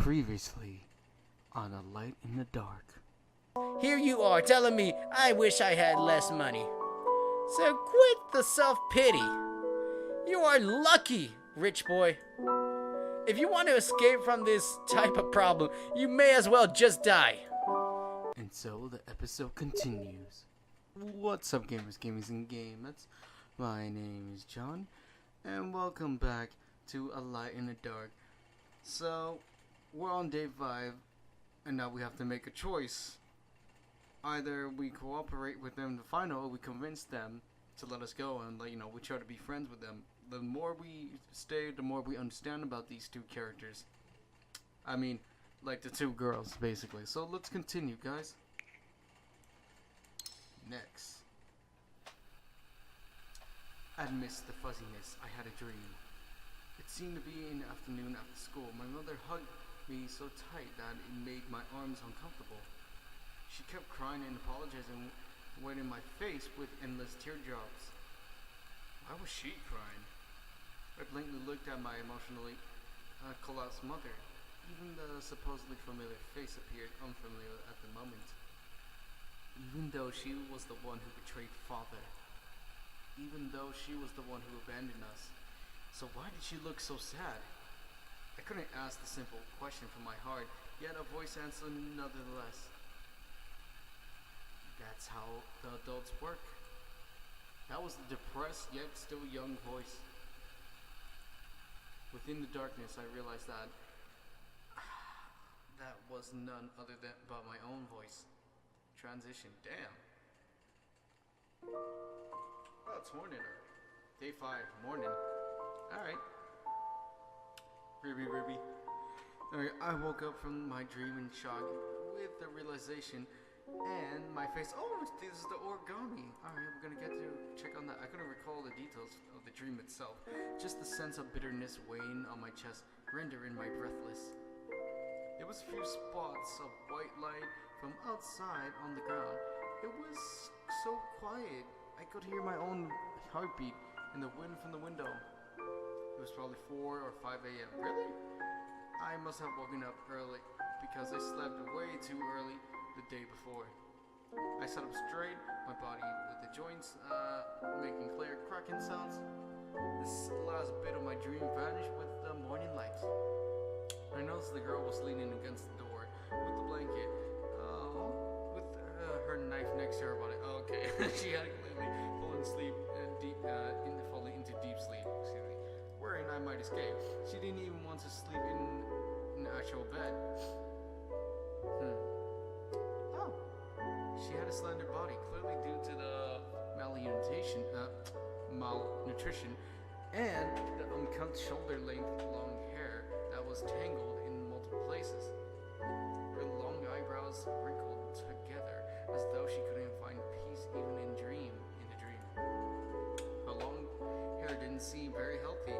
Previously on A Light in the Dark. Here you are telling me I wish I had less money. So quit the self-pity. You are lucky, rich boy. If you want to escape from this type of problem, you may as well just die. And so the episode continues. What's up, gamers, gamers, and gamers? My name is John, and welcome back to A Light in the Dark. So, we're on day 5, and now we have to make a choice. Either we cooperate with them to find out, or we convince them to let us go, and we try to be friends with them. The more we stay, the more we understand about these two characters. I mean, like the two girls, basically. So let's continue, guys. Next. I'd missed the fuzziness. I had a dream. It seemed to be in the afternoon after school. My mother hugged me so tight that it made my arms uncomfortable. She kept crying and apologizing, wetting my face with endless teardrops. Why was she crying? I blankly looked at my emotionally collapsed mother. Even the supposedly familiar face appeared unfamiliar at the moment. Even though she was the one who betrayed father. Even though she was the one who abandoned us. So why did she look so sad? I couldn't ask the simple question from my heart, yet a voice answered nonetheless. That's how the adults work. That was the depressed yet still young voice. Within the darkness, I realized that that was none other than but my own voice. Transition. Damn. Oh, it's morning. Day 5, morning. Alright. Ruby. Alright, I woke up from my dream in shock with the realization and my face. Oh, this is the origami. Alright, we're gonna get to check on that. I couldn't recall the details of the dream itself. Just the sense of bitterness weighing on my chest, rendering my breathless. There was a few spots of white light from outside on the ground. It was so quiet. I could hear my own heartbeat and the wind from the window. It was probably 4 or 5 a.m. Really? I must have woken up early because I slept way too early the day before. I sat up straight, my body with the joints making clear cracking sounds. This last bit of my dream vanished with the morning light. I noticed the girl was leaning against the door with the blanket, with her knife next to her body. Oh, okay, she had clearly fallen asleep falling into deep sleep. Excuse me. Worrying I might escape. She didn't even want to sleep in an actual bed. Oh. She had a slender body, clearly due to the malnutrition, and the unkempt shoulder-length long hair that was tangled in multiple places. Her long eyebrows wrinkled together as though she couldn't find peace even in a dream. Her long hair didn't seem very healthy,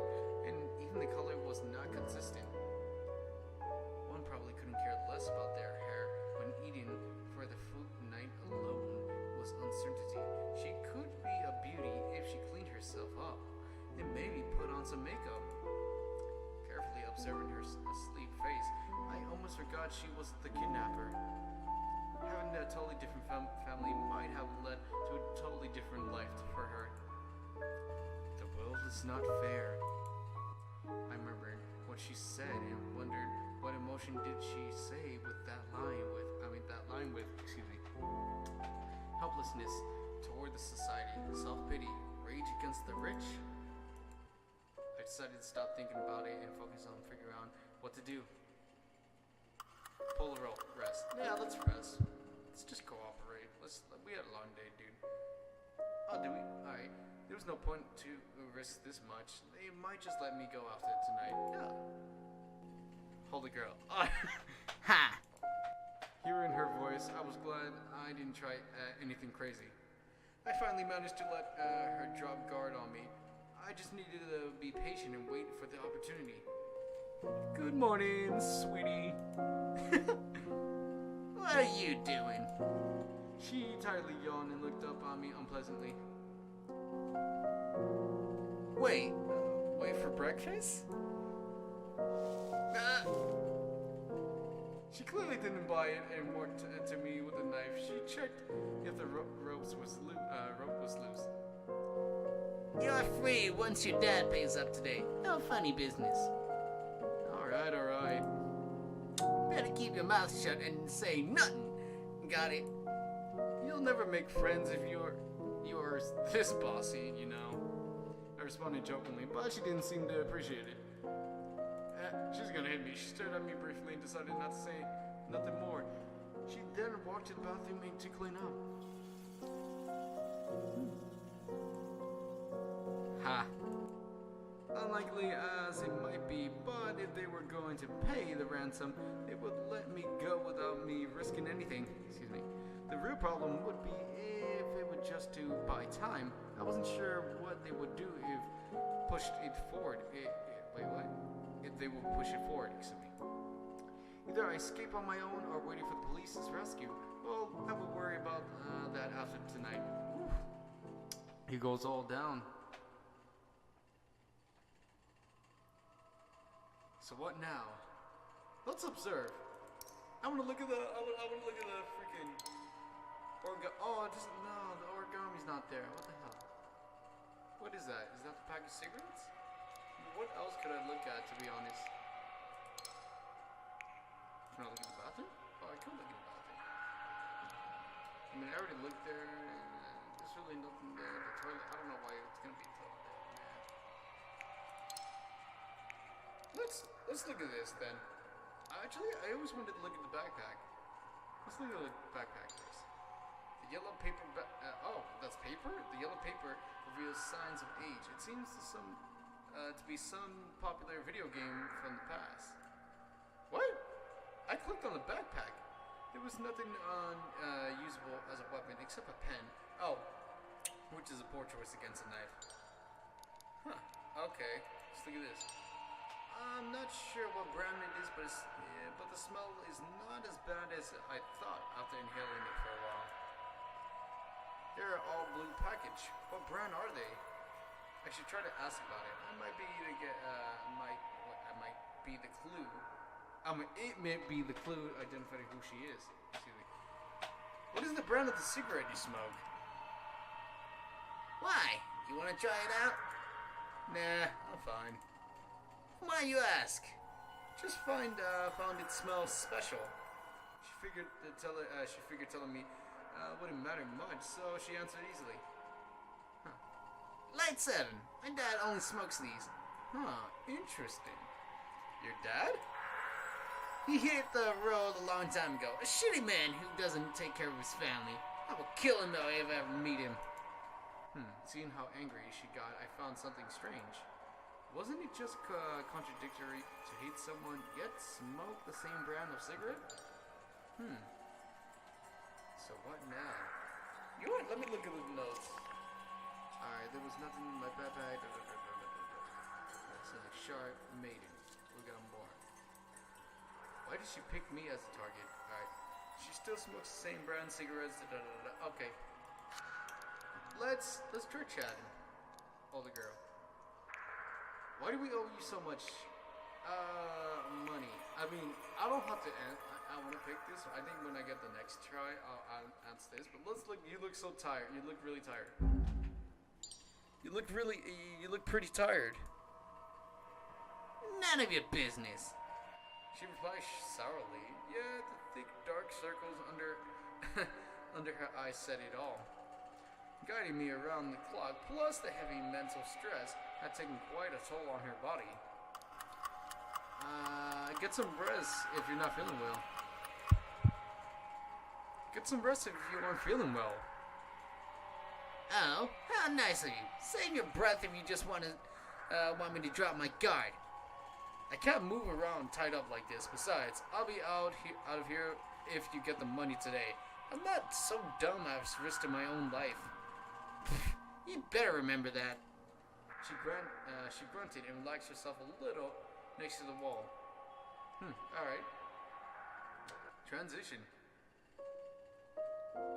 and even the color was not consistent. One probably couldn't care less about their hair when eating, for the food night alone was uncertainty. She could be a beauty if she cleaned herself up and maybe put on some makeup. Carefully observing her asleep face, I almost forgot she was the kidnapper. Having a totally different family might have led to a totally different life for her. The world is not fair. I remembered what she said and wondered what emotion did she say with that line with, helplessness toward the society, self-pity, rage against the rich. I decided to stop thinking about it and focus on figuring out what to do. Pull the rope, rest. Yeah, let's rest. Let's just cooperate. We had a long day, dude. Oh, do we? Alright. There was no point to risk this much. They might just let me go after tonight. Yeah. Holy girl. Ha! Hearing her voice, I was glad I didn't try anything crazy. I finally managed to let her drop guard on me. I just needed to be patient and wait for the opportunity. Good morning, sweetie. What are you doing? She tiredly yawned and looked up on me unpleasantly. Wait for breakfast? She clearly didn't buy it and walked to me with a knife. She checked if the rope was loose. You're free once your dad pays up today. No funny business. Alright. Better keep your mouth shut and say nothing. Got it? You'll never make friends if you're this bossy, you know. I responded jokingly, but she didn't seem to appreciate it. She's gonna hit me. She stared at me briefly and decided not to say nothing more. She then walked to the bathroom to clean up. Ha! Unlikely as it might be, but if they were going to pay the ransom, they would let me go without me risking anything. Excuse me. The real problem would be if it were just to buy time. I wasn't sure what they would do if pushed it forward. Wait, what? If they would push it forward, excuse me. Either I escape on my own or waiting for the police's rescue. Well, I will worry about that after tonight. Whew. He goes all down. So what now? Let's observe. I want to look at the. I want to look at the freaking. No, the origami's not there. What the hell? What is that? Is that the pack of cigarettes? What else could I look at, to be honest? Can I look in the bathroom? Oh, I could look in the bathroom. I mean, I already looked there, and there's really nothing there. The toilet, I don't know why it's gonna be a toilet there. Let's look at this then. Actually, I always wanted to look at the backpack. Let's look at the backpack first. The yellow paper. Oh, that's paper. The yellow paper reveals signs of age. It seems to be some popular video game from the past. What? I clicked on the backpack. There was nothing usable as a weapon except a pen. Oh, which is a poor choice against a knife. Huh. Okay. Let's look at this. I'm not sure what brand it is, but the smell is not as bad as I thought after inhaling it for a while. They're all blue package. What brand are they? I should try to ask about it. It might be the clue. It may be the clue identifying who she is. Excuse me. What is the brand of the cigarette you smoke? Why? You want to try it out? Nah, I'm fine. Why you ask? Just found it smells special. She figured telling me wouldn't matter much, so she answered easily. Huh. Light 7. My dad only smokes these. Huh, interesting. Your dad? He hit the road a long time ago. A shitty man who doesn't take care of his family. I will kill him though if I ever meet him. Seeing how angry she got, I found something strange. Wasn't it just contradictory to hate someone yet smoke the same brand of cigarette? So what now? You know what? Let me look at the notes. Alright, there was nothing in my backpack. That's a sharp maiden. Look at him more. Why did she pick me as a target? Alright. She still smokes the same brand cigarettes. Okay. Let's try chatting. Older girl. Why do we owe you so much money? I mean, I don't have to I want to pick this. I think when I get the next try, I'll answer this. But let's look. You look so tired. You look really tired. You look pretty tired. None of your business. She replies sourly. Yeah, the thick dark circles under her eyes said it all. Guiding me around the clock, plus the heavy mental stress, had taken quite a toll on her body. Get some rest if you're not feeling well. Get some rest if you aren't feeling well. Oh, how nice of you. Save your breath if you just want me to drop my guard. I can't move around tied up like this. Besides, I'll be out of here if you get the money today. I'm not so dumb I've risked my own life. You better remember that. She grunted and relaxed herself a little next to the wall. Alright. Transition.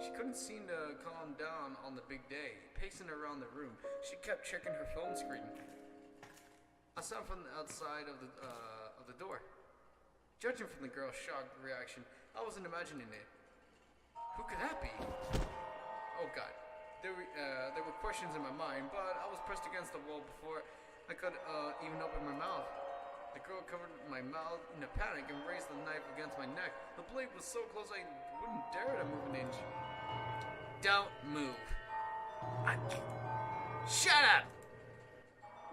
She couldn't seem to calm down on the big day. Pacing around the room, she kept checking her phone screen. A sound from the outside of the door. Judging from the girl's shocked reaction, I wasn't imagining it. Who could that be? Oh god. There were questions in my mind, but I was pressed against the wall before I could even open my mouth. The girl covered my mouth in a panic and raised the knife against my neck. The blade was so close I wouldn't dare to move an inch. Don't move. Shut up!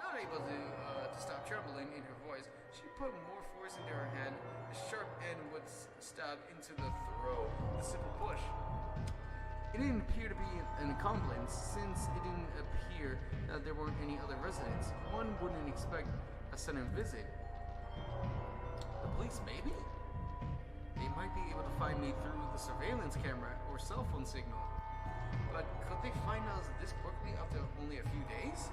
Not able to stop trembling in her voice, she put more force into her hand. The sharp end would stab into the throat with a simple push. It didn't appear to be an accomplice, since it didn't appear that there weren't any other residents. One wouldn't expect a sudden visit. The police, maybe? They might be able to find me through the surveillance camera or cell phone signal. But could they find us this quickly after only a few days?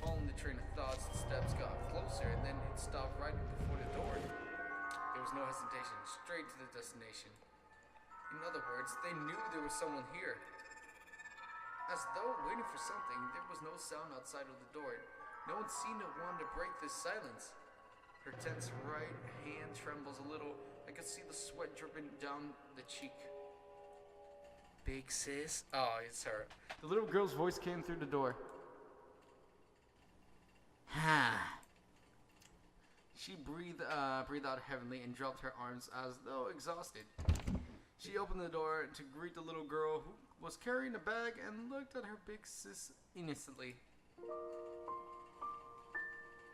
Following the train of thoughts, the steps got closer and then it stopped right before the door. There was no hesitation, straight to the destination. In other words, they knew there was someone here. As though waiting for something, there was no sound outside of the door. No one seemed to want to break this silence. Her tense right hand trembles a little. I could see the sweat dripping down the cheek. Big sis? Oh, it's her. The little girl's voice came through the door. She breathed out heavily and dropped her arms as though exhausted. She opened the door to greet the little girl who was carrying a bag and looked at her big sis innocently.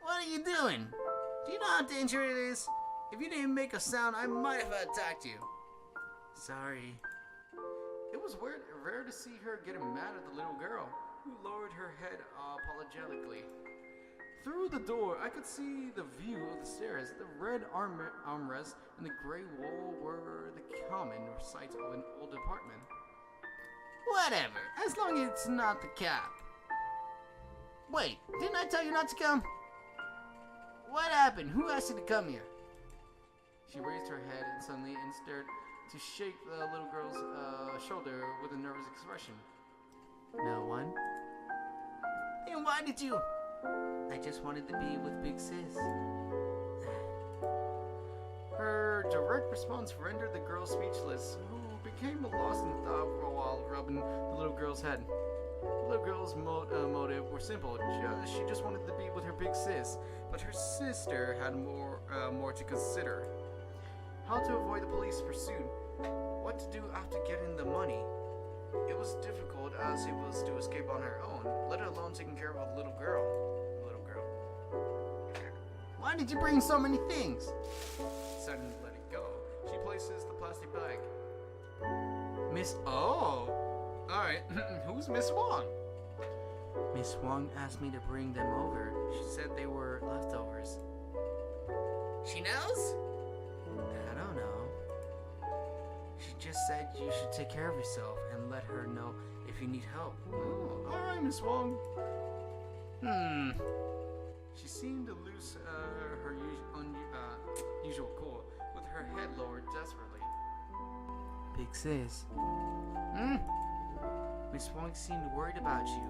What are you doing? Do you know how dangerous it is? If you didn't make a sound, I might have attacked you. Sorry. It was rare to see her getting mad at the little girl, who lowered her head apologetically. Through the door, I could see the view of the stairs. The red armrest and the gray wall were the common sight of an old apartment. Whatever, as long as it's not the cap. Wait, didn't I tell you not to come? What happened? Who asked you to come here? She raised her head suddenly and stared to shake the little girl's shoulder with a nervous expression. No one? Then why did you? I just wanted to be with Big Sis. Her direct response rendered the girl speechless, who became lost in thought for a while, rubbing the little girl's head. The little girl's motive were simple. She just wanted to be with her Big Sis, but her sister had more to consider. How to avoid the police pursuit, what to do after getting the money. It was difficult as it was to escape on her own, let alone taking care of a little girl. Why did you bring so many things? Suddenly let it go. She places the plastic bag. Miss... Oh! Alright, who's Miss Wong? Miss Wong asked me to bring them over. She said they were leftovers. She knows? I don't know. She just said you should take care of yourself and let her know if you need help. Oh, alright, Miss Wong. She seemed to lose her usual cool, with her head lowered desperately. Big sis. Miss Wong seemed worried about you.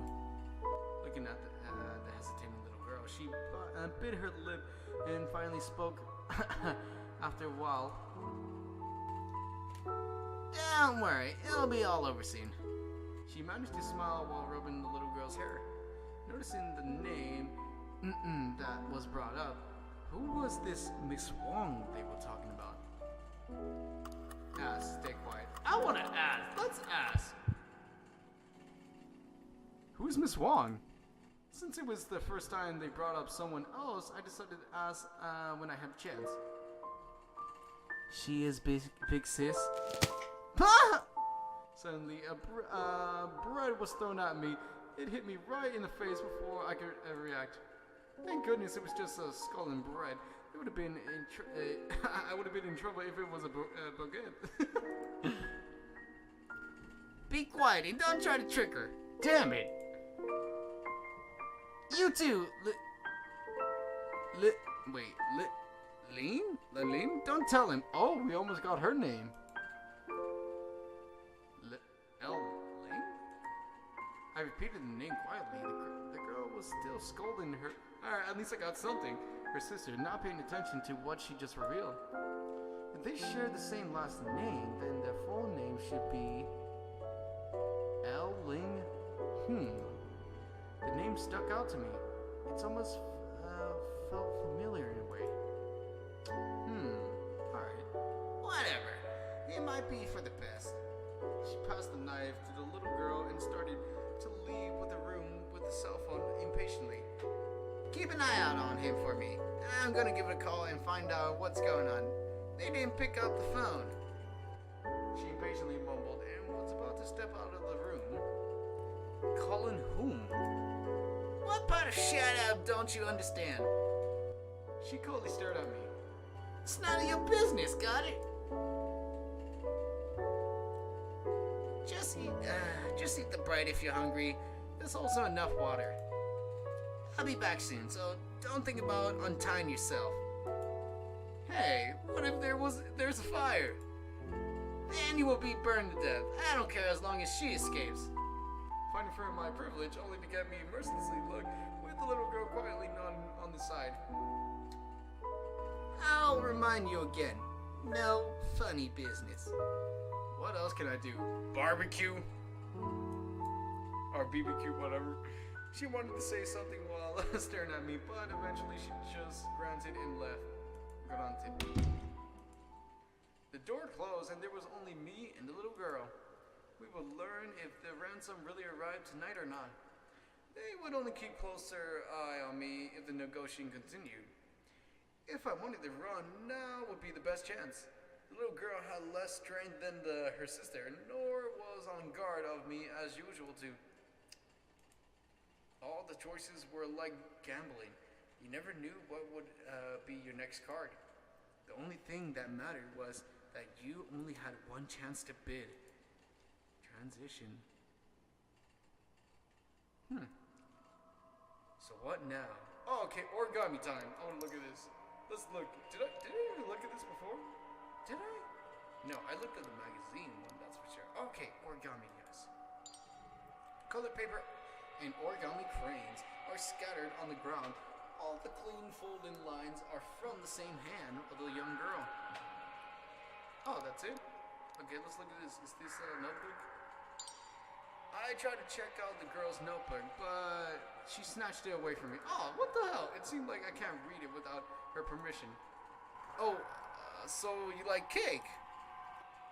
Looking at the hesitating little girl, she bit her lip and finally spoke after a while. Don't worry, it'll be all over soon. She managed to smile while rubbing the little girl's hair. Noticing the name that was brought up, who was this Miss Wong they were talking about? Stay quiet. I want to ask. Let's ask. Who is Miss Wong? Since it was the first time they brought up someone else, I decided to ask when I had a chance. She is big sis. Suddenly, bread was thrown at me. It hit me right in the face before I could react. Thank goodness it was just a skull and bread. It would have been I would have been in trouble if it was a baguette. Be quiet and don't try to trick her. Damn it! You two, Lean? Don't tell him. Oh, we almost got her name. Lean? I repeated the name quietly. The girl was still scolding her. Alright, at least I got something. her sister, not paying attention to what she just revealed. If they share the same last name, then their full name should be Ling. The name stuck out to me. It's almost felt familiar in a way. Alright. Whatever. It might be for the best. She passed the knife to the little girl and started to leave the room with the cell phone impatiently. Keep an eye out on him for me. I'm gonna give it a call and find out what's going on. They didn't pick up the phone. She impatiently mumbled and was about to step out of the room. Calling whom? What part of shut up don't you understand? She coldly stared at me. It's none of your business, got it? Just eat the bread if you're hungry. There's also enough water. I'll be back soon, so don't think about untying yourself. Hey, what if there's a fire? Then you will be burned to death. I don't care as long as she escapes. Fighting for my privilege only to get me mercilessly looked with the little girl quietly on the side. I'll remind you again. No funny business. What else can I do? Barbecue? Or BBQ, whatever. She wanted to say something while staring at me, but eventually she just granted and left. Got on tip. The door closed and there was only me and the little girl. We would learn if the ransom really arrived tonight or not. They would only keep closer eye on me if the negotiation continued. If I wanted to run, now would be the best chance. The little girl had less strength than her sister, nor was on guard of me as usual too. All the choices were like gambling. You never knew what would be your next card. The only thing that mattered was that you only had one chance to bid. Transition. So what now? Oh, okay, origami time. I want to look at this. Let's look. Did I even look at this before? Did I? No, I looked at the magazine one, that's for sure. Okay, origami, yes. Colored paper and origami cranes are scattered on the ground. All the clean folding lines are from the same hand of the young girl. Oh, that's it? Okay, let's look at this. Is this a notebook? I tried to check out the girl's notebook, but she snatched it away from me. Oh, what the hell? It seemed like I can't read it without her permission. Oh, so you like cake?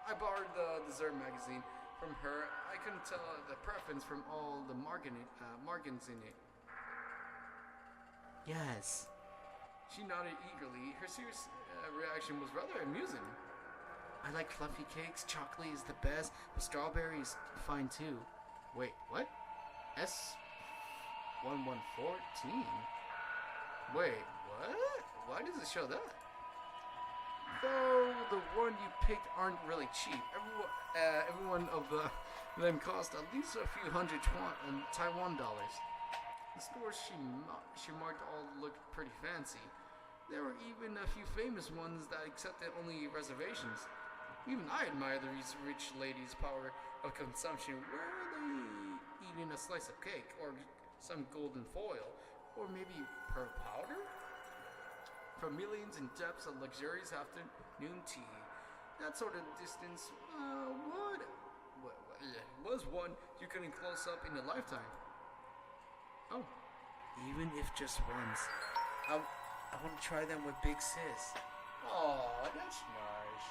I borrowed the dessert magazine from her. I couldn't tell the preference from all the margins in it. Yes. She nodded eagerly. Her serious reaction was rather amusing. I like fluffy cakes. Chocolate is the best, but strawberry is fine too. Wait, what? S1114? Wait, what? Why does it show that? Though the one you picked aren't really cheap. Every one of them cost at least a few hundred Taiwan dollars. The stores she marked all looked pretty fancy. There were even a few famous ones that accepted only reservations. Even I admire these rich ladies' power of consumption. Where are they eating a slice of cake, or some golden foil, or maybe pearl powder? From millions in depths of luxurious afternoon tea, that sort of distance, what was one you couldn't close up in a lifetime. Oh, even if just once. I want to try them with Big Sis. Oh, that's nice.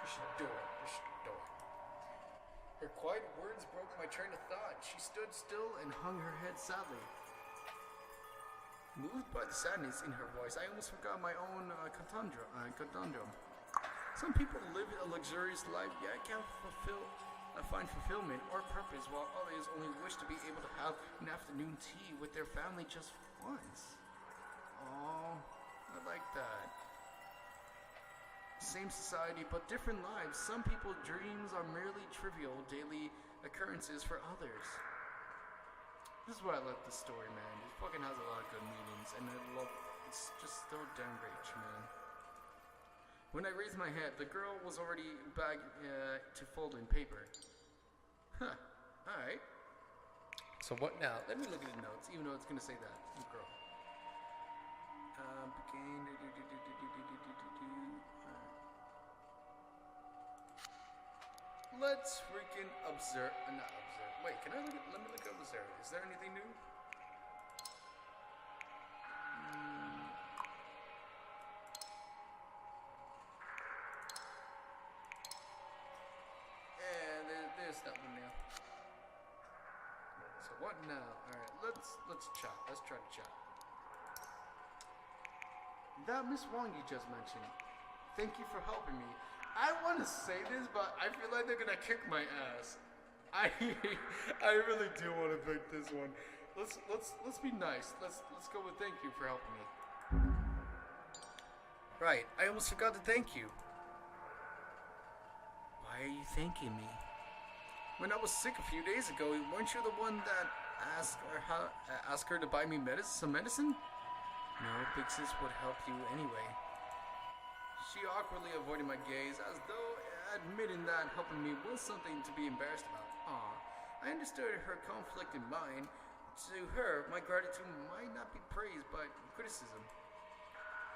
You should do it. You should do it. Her quiet words broke my train of thought. She stood still and hung her head sadly. Moved by the sadness in her voice, I almost forgot my own conundrum. Some people live a luxurious life, yet can't find fulfillment or purpose, while others only wish to be able to have an afternoon tea with their family just once. Oh, I like that. Same society, but different lives. Some people's dreams are merely trivial daily occurrences for others. This is why I love this story, man. It fucking has a lot of good meanings, and it's just so damn rich, man. When I raised my head, the girl was already back to fold in paper. Huh, alright. So what now? Let me look at the notes, even though it's gonna say that. Girl. Begin. Let's freaking observe. Not observe. Wait, can I look at? Let me look at observe. Is there anything new? And there's nothing new. So what now? All right, let's chat. Let's try to chat. That Miss Wong you just mentioned. Thank you for helping me. I want to say this, but I feel like they're gonna kick my ass. I really do want to pick this one. Let's be nice. Let's go with thank you for helping me. Right, I almost forgot to thank you. Why are you thanking me? When I was sick a few days ago, weren't you the one that asked her to buy me some medicine? No, Big Sis would help you anyway. She awkwardly avoided my gaze, as though admitting that helping me was something to be embarrassed about. I understood her conflict in mind. To her, my gratitude might not be praise, but criticism.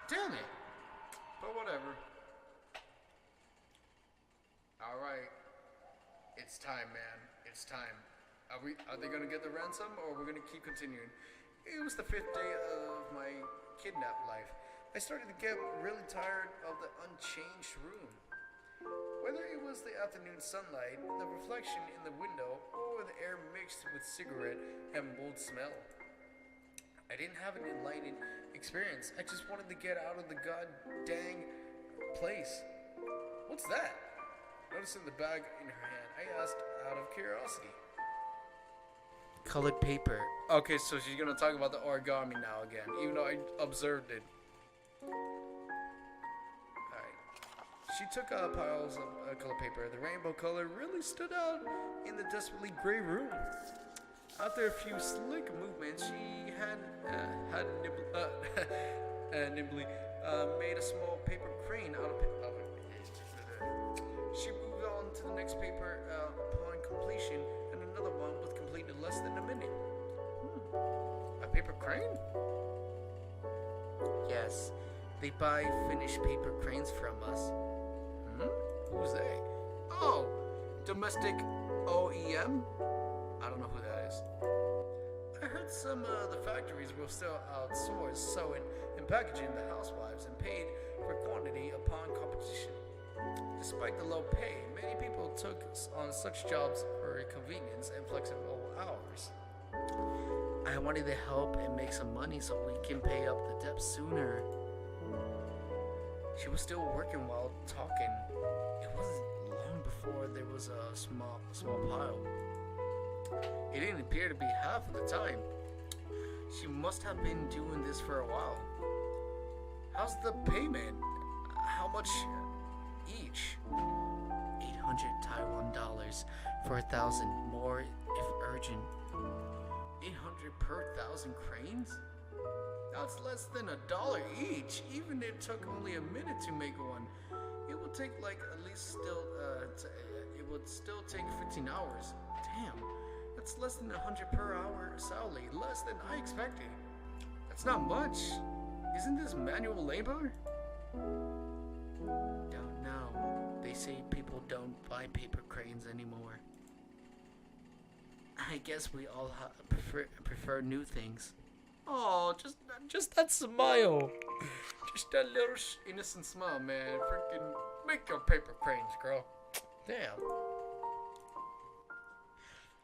Damn it! But whatever. Alright. It's time, man. It's time. Are they gonna get the ransom, or we're gonna keep continuing? It was the 5th day of my kidnapped life. I started to get really tired of the unchanged room. Whether it was the afternoon sunlight, the reflection in the window, or the air mixed with cigarette and mold smell. I didn't have an enlightening experience. I just wanted to get out of the god dang place. What's that? Noticing the bag in her hand, I asked out of curiosity. Colored paper. Okay, so she's gonna talk about the origami now again, even though I observed it. Alright. She took piles of colored paper. The rainbow color really stood out in the desperately gray room. After a few slick movements, she nimbly made a small paper crane out of it. She moved on to the next paper upon completion, and another one was completed in less than a minute. A paper crane? Yes, they buy finished paper cranes from us. Who's they? Oh, domestic OEM? I don't know who that is. I heard some of the factories will still outsource sewing and packaging the housewives and paid for quantity upon competition. Despite the low pay, many people took on such jobs for convenience and flexible hours. I wanted to help and make some money so we can pay up the debt sooner. She was still working while talking. It wasn't long before there was a small pile. It didn't appear to be half of the time. She must have been doing this for a while. How's the payment? How much each? 800 Taiwan dollars for 1,000 more if urgent. 800 per 1,000 cranes? That's less than $1 each, even if it took only a minute to make one. It would take it would still take 15 hours. Damn, that's less than 100 per hour salary, less than I expected. That's not much. Isn't this manual labor? Don't know. They say people don't buy paper cranes anymore. I guess we all prefer new things. Oh, just that smile. Just that little innocent smile, man. Freaking make your paper cranes, girl. Damn.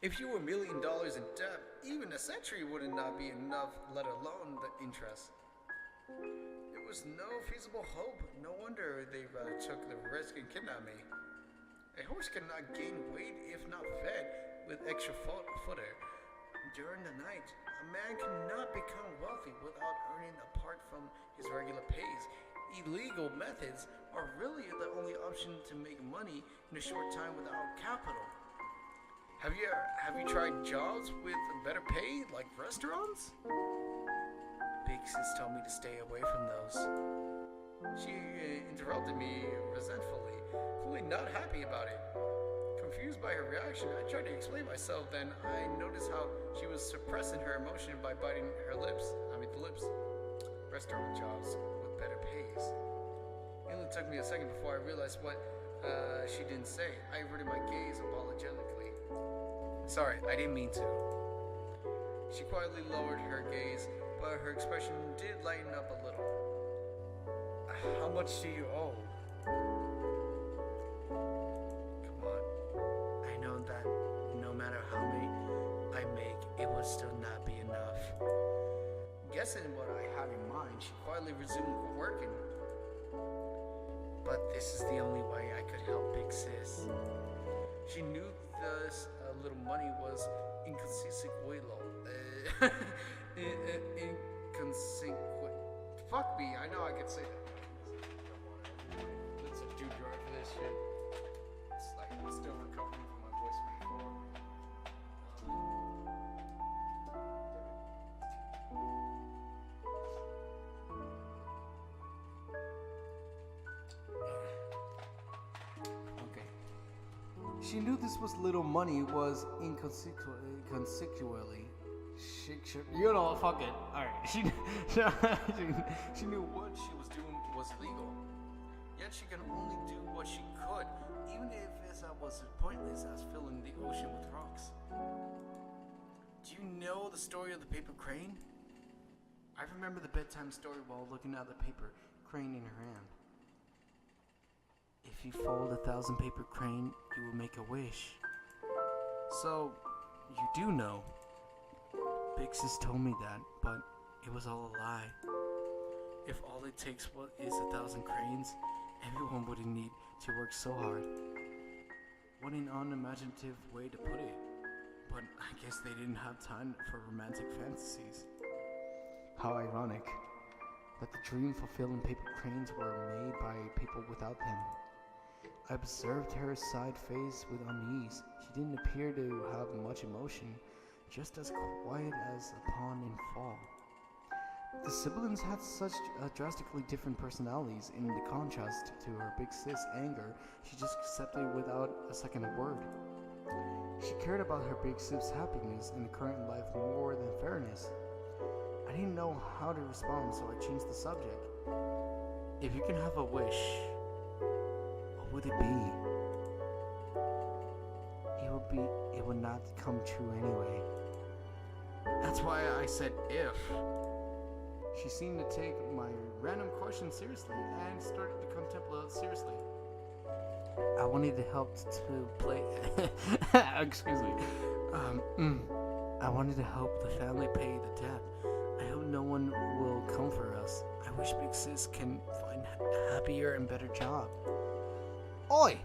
If you were $1 million in debt, even a century would not be enough, let alone the interest. There was no feasible hope. No wonder they took the risk and kidnapped me. A horse cannot gain weight if not fed with extra fodder. During the night, a man cannot become wealthy without earning apart from his regular pays. Illegal methods are really the only option to make money in a short time without capital. Have you tried jobs with better pay, like restaurants? Big Sis told me to stay away from those. She interrupted me resentfully, fully not happy about it. Confused by her reaction, I tried to explain myself. Then I noticed how she was suppressing her emotion by biting the lips. restaurant jobs with better pays. It only took me a second before I realized what she didn't say. I averted my gaze apologetically. Sorry, I didn't mean to. She quietly lowered her gaze, but her expression did lighten up a little. How much do you owe? Come on. I know that no matter how many I make, it will still not be enough. Guessing what I had in mind, she quietly resumed working. But this is the only way I could help Big Sis. She knew this little money was inconsequential. Inconsequent. Fuck me, I know I can say that. Let's do dry for this shit. It's like I'm still recovering from my voice from before. Okay. She knew this was little money was inconsequently. You know, fuck it. Alright. She knew what she was doing was illegal. Yet she could only do what she could, even if it was as pointless as filling the ocean with rocks. Do you know the story of the paper crane? I remember the bedtime story while looking at the paper crane in her hand. If you fold 1,000 paper crane, you will make a wish. So, you do know. Big Sis told me that, but it was all a lie. If all it takes is 1,000 cranes, everyone wouldn't need to work so hard. What an unimaginative way to put it. But I guess they didn't have time for romantic fantasies. How ironic that the dream-fulfilling paper cranes were made by people without them. I observed her side face with unease. She didn't appear to have much emotion, just as quiet as a pond in fall. The siblings had such drastically different personalities. In the contrast to her Big Sis' anger, she just accepted without a second word. She cared about her Big Sis' happiness in the current life more than fairness. I didn't know how to respond, so I changed the subject. If you can have a wish, what would it be? It would not come true anyway. That's why I said if. She seemed to take my random question seriously and started to contemplate seriously. I wanted to help to play. Excuse me. I wanted to help the family pay the debt. I hope no one will come for us. I wish Big Sis can find a happier and better job. Oi!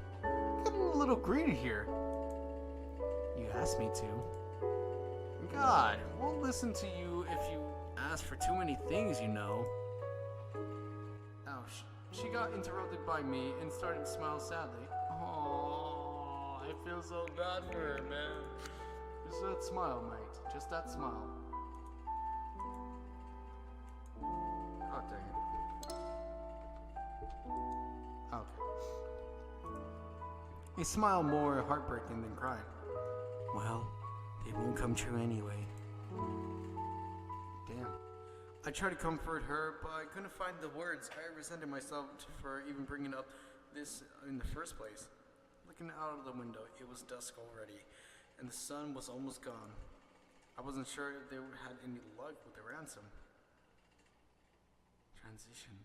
Get a little greedy here. You asked me to. God, won't listen to you if you ask for too many things, you know. Ouch. She got interrupted by me and started to smile sadly. Oh, I feel so bad for her, man. Just that smile, mate. Just that smile. Oh, dang it. Okay. A smile more heartbreaking than crying. Well, it won't come true anyway. Damn. I tried to comfort her, but I couldn't find the words. I resented myself for even bringing up this in the first place. Looking out of the window, it was dusk already, and the sun was almost gone. I wasn't sure if they had any luck with the ransom. Transition.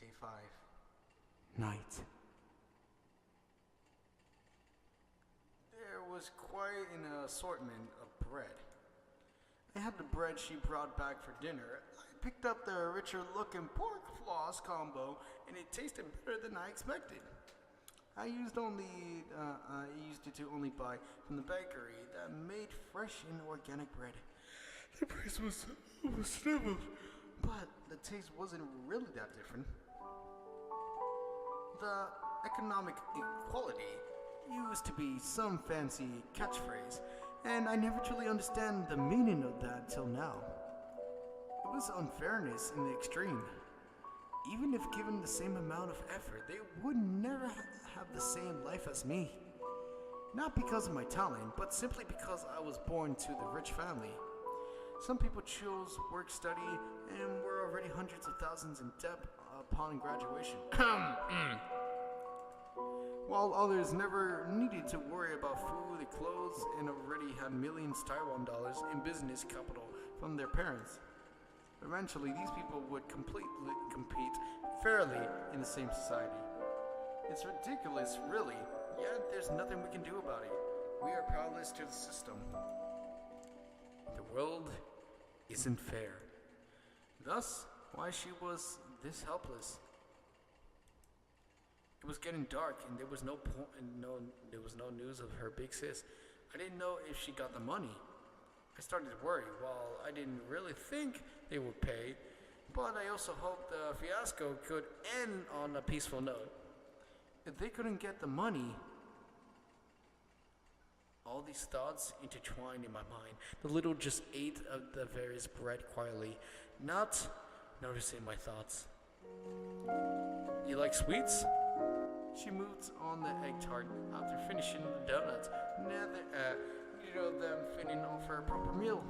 Day 5. Night. There was quite an assortment of bread. I had the bread she brought back for dinner. I picked up the richer looking pork floss combo, and it tasted better than I expected. I used it to only buy from the bakery that made fresh and organic bread. The price was sniveled, but the taste wasn't really that different. The economic equality used to be some fancy catchphrase, and I never truly understand the meaning of that till now. It was unfairness in the extreme. Even if given the same amount of effort, they would never have the same life as me. Not because of my talent, but simply because I was born to the rich family. Some people chose work study and were already hundreds of thousands in debt upon graduation. While others never needed to worry about food and clothes and already had millions Taiwan dollars in business capital from their parents. Eventually, these people would compete fairly in the same society. It's ridiculous, really, yet there's nothing we can do about it. We are powerless to the system. The world isn't fair. Thus, why she was this helpless. It was getting dark, and there was no news of her big sis. I didn't know if she got the money. I started to worry. While I didn't really think they would pay, but I also hoped the fiasco could end on a peaceful note. If they couldn't get the money, all these thoughts intertwined in my mind. The little just ate of the various bread quietly, not noticing my thoughts. You like sweets? She moved on the egg tart after finishing the donuts, neither of them fitting off her proper meal.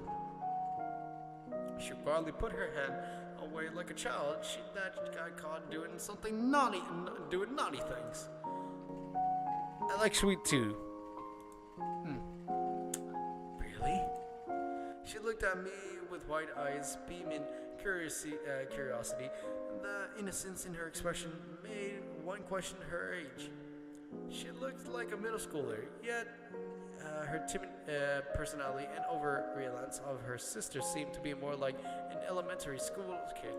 She proudly put her head away like a child that got caught doing something naughty, doing naughty things. I like sweet too. Really? She looked at me with wide eyes, beaming curiosity. The innocence in her expression made one question her age. She looked like a middle schooler, yet her timid personality and over-reliance of her sister seemed to be more like an elementary school kid.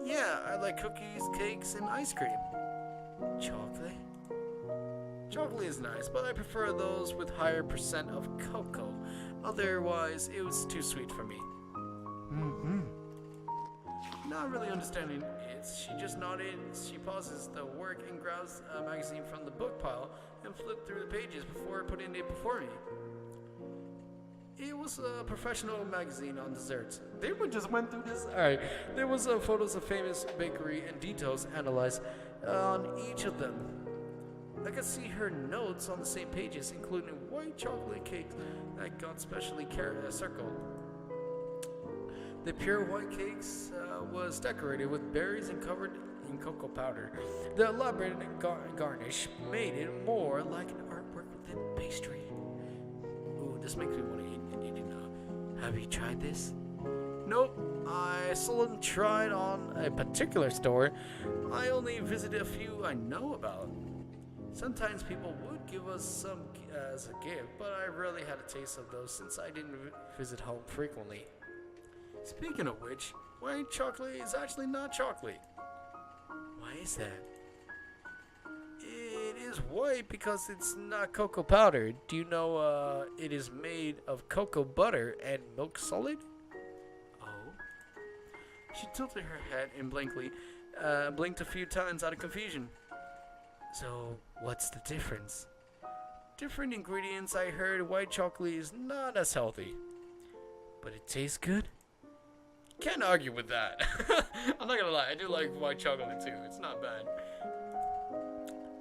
Yeah, I like cookies, cakes, and ice cream. Chocolate? Chocolate is nice, but I prefer those with higher percent of cocoa. Otherwise, it was too sweet for me. Not really understanding it, she just nodded. She pauses the work and grabs a magazine from the book pile and flipped through the pages before putting it before me. It was a professional magazine on desserts. They just went through this. Alright, there was photos of famous bakery and details analyzed on each of them. I could see her notes on the same pages, including white chocolate cakes that got specially circled. The pure white cakes was decorated with berries and covered in cocoa powder. The elaborate garnish made it more like an artwork within pastry. Ooh, this makes me want to eat it. Have you tried this? Nope, I seldom tried on a particular store. I only visited a few I know about. Sometimes people would give us some as a gift, but I rarely had a taste of those since I didn't visit home frequently. Speaking of which, white chocolate is actually not chocolate. Why is that? It is white because it's not cocoa powder. Do you know it is made of cocoa butter and milk solid? Oh. She tilted her head and blinked a few times out of confusion. So, what's the difference? Different ingredients. I heard white chocolate is not as healthy. But it tastes good? Can't argue with that. I'm not gonna lie, I do like white chocolate too. It's not bad.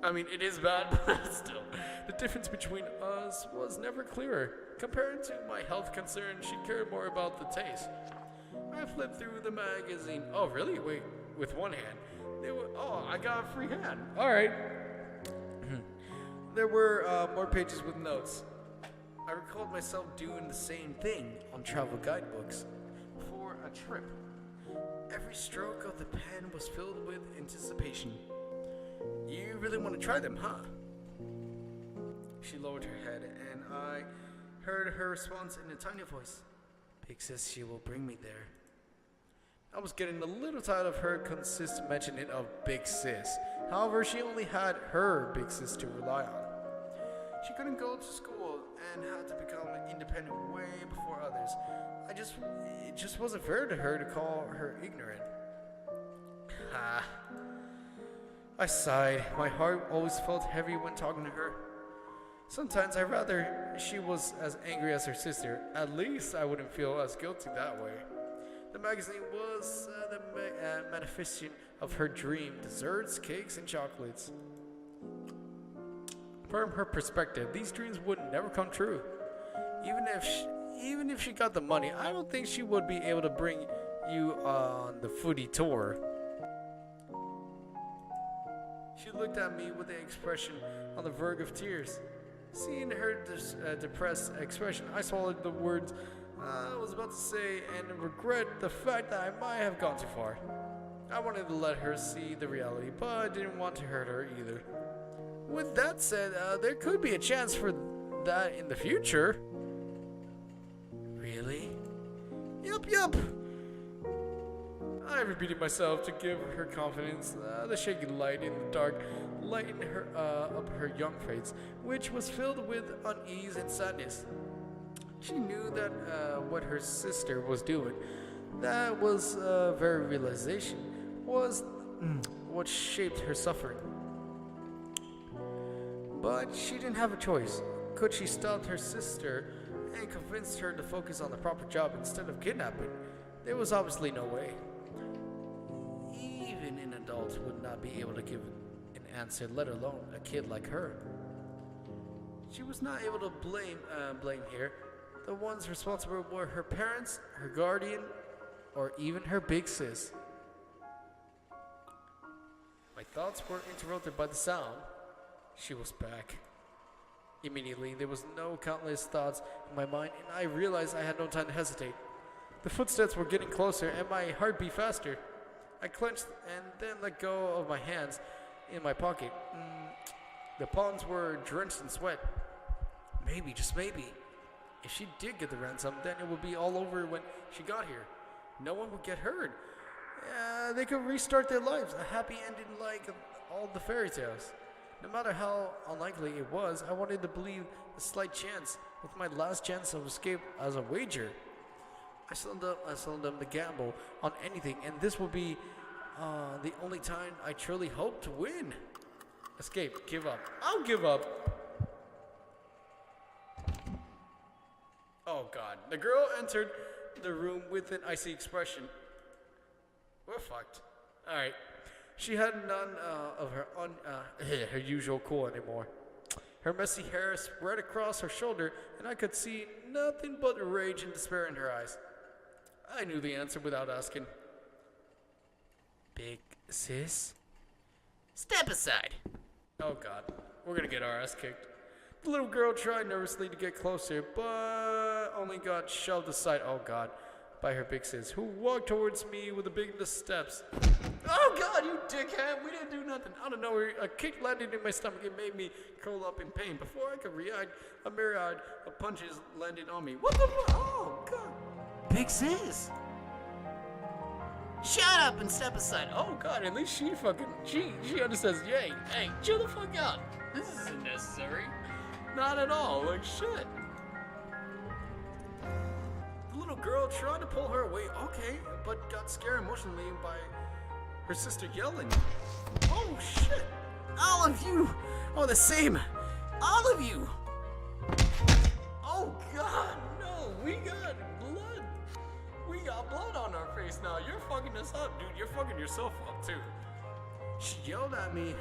I mean, it is bad, but still. The difference between us was never clearer. Compared to my health concerns, she cared more about the taste. I flipped through the magazine. Oh, really? Wait, with one hand. I got a free hand. Alright. There were more pages with notes. I recalled myself doing the same thing on travel guidebooks. For a trip. Every stroke of the pen was filled with anticipation. You really want to try them, huh? She lowered her head, and I heard her response in a tiny voice. Big sis, she will bring me there. I was getting a little tired of her consistent mentioning of big sis. However, she only had her big sis to rely on. She couldn't go to school and had to become independent way before others. It just wasn't fair to her to call her ignorant. I sighed. My heart always felt heavy when talking to her. Sometimes I'd rather she was as angry as her sister. At least I wouldn't feel as guilty that way. The magazine was the manifestation of her dream: desserts, cakes, and chocolates. From her perspective, these dreams would never come true. even if she got the money, I don't think she would be able to bring you on the foodie tour. She looked at me with an expression on the verge of tears. Seeing her depressed expression, I swallowed the words I was about to say and regret the fact that I might have gone too far. I wanted to let her see the reality, but I didn't want to hurt her either. With that said, there could be a chance for that in the future. Really? Yup. I repeated myself to give her confidence. The shaky light in the dark lightened her up her young face, which was filled with unease and sadness. She knew that what her sister was doing, that was very realization, was what shaped her suffering. But she didn't have a choice. Could she stop her sister and convince her to focus on the proper job instead of kidnapping? There was obviously no way. Even an adult would not be able to give an answer, let alone a kid like her. She was not able to blame here. The ones responsible were her parents, her guardian, or even her big sis. My thoughts were interrupted by the sound. She was back. Immediately, there was no countless thoughts in my mind, and I realized I had no time to hesitate. The footsteps were getting closer, and my heart beat faster. I clenched and then let go of my hands in my pocket. The palms were drenched in sweat. Maybe, just maybe, if she did get the ransom, then it would be all over when she got here. No one would get hurt. They could restart their lives, a happy ending like all the fairy tales. No matter how unlikely it was, I wanted to believe a slight chance, with my last chance of escape as a wager. I sold them to gamble on anything, and this will be the only time I truly hope to win. Escape, give up. I'll give up. Oh God. The girl entered the room with an icy expression. We're fucked. Alright. She had none of her her usual cool anymore. Her messy hair spread across her shoulder, and I could see nothing but rage and despair in her eyes. I knew the answer without asking. Big sis? Step aside. Oh God, we're gonna get our ass kicked. The little girl tried nervously to get closer, but only got shoved aside, oh God, by her big sis, who walked towards me with the biggest steps. Oh God, you dickhead, we didn't do nothing. Out of nowhere, a kick landed in my stomach and made me curl up in pain. Before I could react, a myriad of punches landed on me. What the fuck? Oh God. Big sis. Shut up and step aside. Oh God, at least she understands. Yay, hey, chill the fuck out. This isn't necessary. Not at all, like shit. The little girl tried to pull her away, okay, but got scared emotionally by her sister yelling. Oh shit. All of you are the same. All of you. Oh God, no, we got blood. We got blood on our face now. You're fucking us up, dude. You're fucking yourself up, too. She yelled at me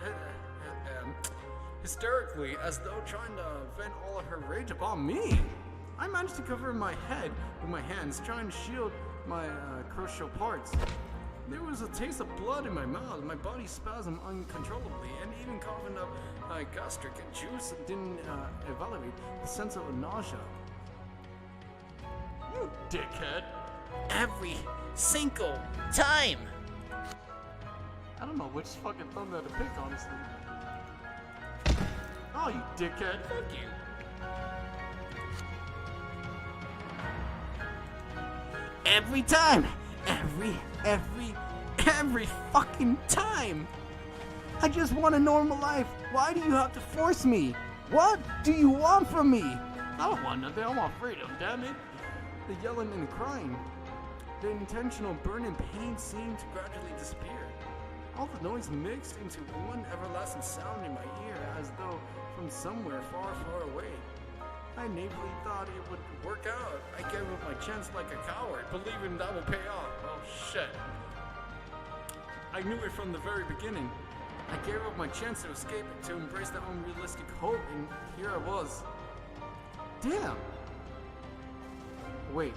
hysterically, as though trying to vent all of her rage upon me. I managed to cover my head with my hands, trying to shield my crucial parts. There was a taste of blood in my mouth. My body spasmed uncontrollably, and even coughing up gastric juice didn't evaluate the sense of nausea. You dickhead. Every single time. I don't know which fucking thumb to pick, honestly. Oh, you dickhead. Fuck you. Every time. Every fucking time. I just want a normal life. Why do you have to force me? What do you want from me? I don't want nothing. I want freedom, damn it. The yelling and crying. The intentional burning pain seemed to gradually disappear. All the noise mixed into one everlasting sound in my ear, as though from somewhere far, far away. I naively thought it would work out. I gave up my chance like a coward, believing that would pay off. Oh shit. I knew it from the very beginning. I gave up my chance to escape, to embrace the unrealistic hope, and here I was. Damn. Wait,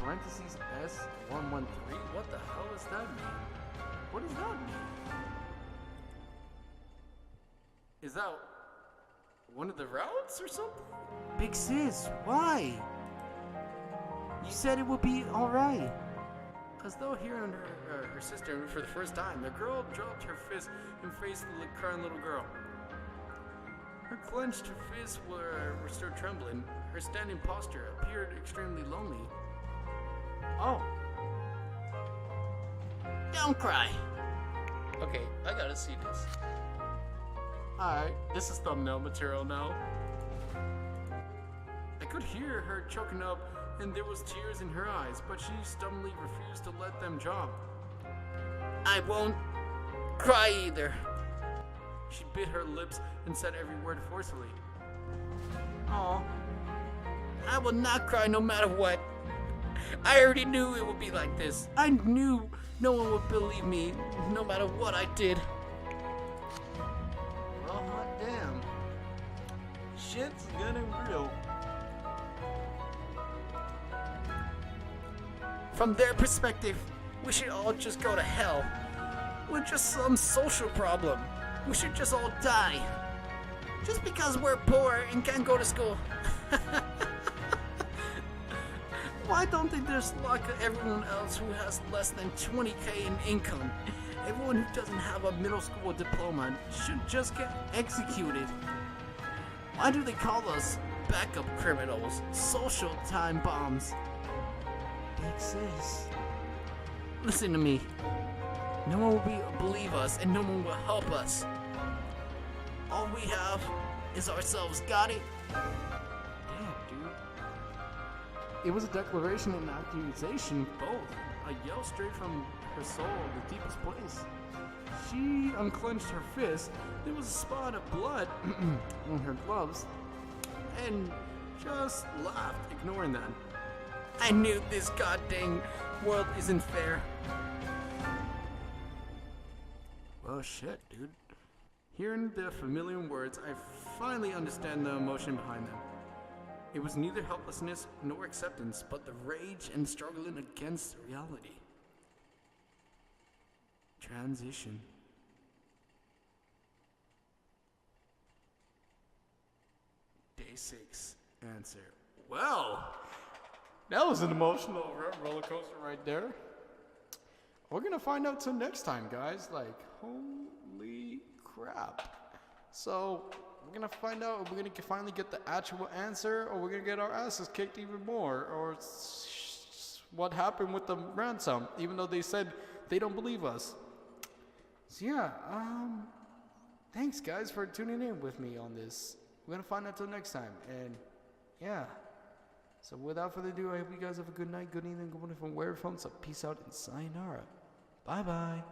parentheses S113? What the hell does that mean? What does that mean? Is that one of the routes or something? Big sis, why? You said it would be alright. As though hearing her sister for the first time, the girl dropped her fist and faced the crying little girl. Her clenched fists were still trembling. Her standing posture appeared extremely lonely. Oh. Don't cry. Okay, I gotta see this. Alright, this is thumbnail material now. I could hear her choking up, and there was tears in her eyes, but she stubbornly refused to let them drop. I won't cry either. She bit her lips and said every word forcefully. Oh, I will not cry no matter what. I already knew it would be like this. I knew no one would believe me, no matter what I did. Oh, hot damn. Shit's getting real. From their perspective, we should all just go to hell. We're just some social problem. We should just all die. Just because we're poor and can't go to school. Why don't they just lock everyone else who has less than 20K in income? Everyone who doesn't have a middle school diploma should just get executed. Why do they call us backup criminals, social time bombs? Big sis. Listen to me. No one will believe us and no one will help us. All we have is ourselves, got it? Damn, dude. It was a declaration and accusation, both. A yell straight from her soul, the deepest place. She unclenched her fist. There was a spot of blood on her gloves, and just laughed, ignoring that. I knew this goddamn world isn't fair. Well, shit, dude. Hearing the familiar words, I finally understand the emotion behind them. It was neither helplessness nor acceptance, but the rage and struggling against reality. Transition. Day 6. Answer. Well, that was an emotional roller coaster right there. We're gonna find out till next time, guys. Like, holy crap. So, we're gonna find out if we're gonna finally get the actual answer, or we're gonna get our asses kicked even more, or what happened with the ransom, even though they said they don't believe us. So yeah, thanks guys for tuning in with me on this. We're gonna find out till next time, and yeah. So without further ado, I hope you guys have a good night, good evening, good morning from wherever from. So peace out and sayonara. Bye bye.